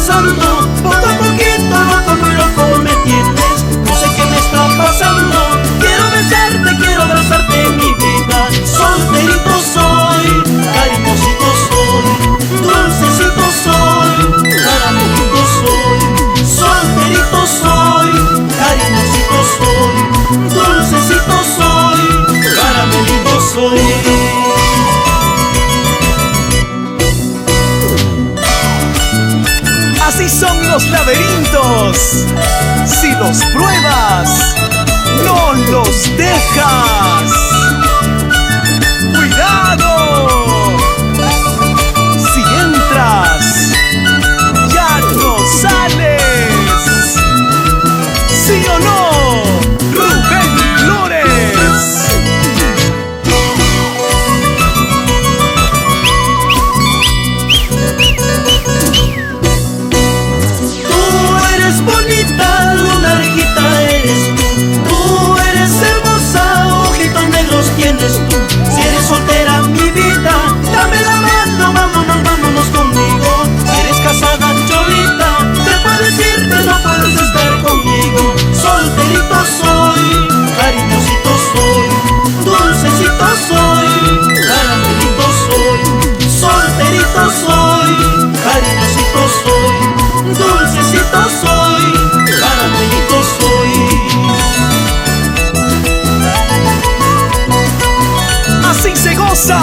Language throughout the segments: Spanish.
pasando, poco a poquito, loco, muy loco me tienes. No sé qué me está pasando, quiero besarte mi vida. Solterito soy, cariñosito soy, dulcecito soy, caramelito soy. Solterito soy, cariñosito soy, dulcecito soy, caramelito soy. Así son los laberintos. Si los pruebas, no los dejas. ¡Cuidado! Si entras, ya no sales. ¿Sí o no, Rubén Flores? Bonita, lunarguita eres tú. Tú eres hermosa, ojitos negros tienes tú. Si eres soltera, mi vida, dame la mano, vámonos, vámonos conmigo. Si eres casada, cholita, te puedes ir, pero no puedes estar conmigo. Solterito soy, cariñosito soy, dulcecito soy, caramelito soy. Solterito soy, cariñosito soy, dulcecito soy, caramelito soy. Así se goza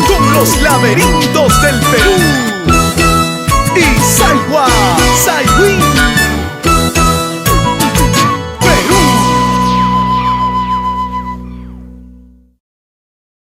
con los laberintos del Perú. Y Saiwa, Saiwin.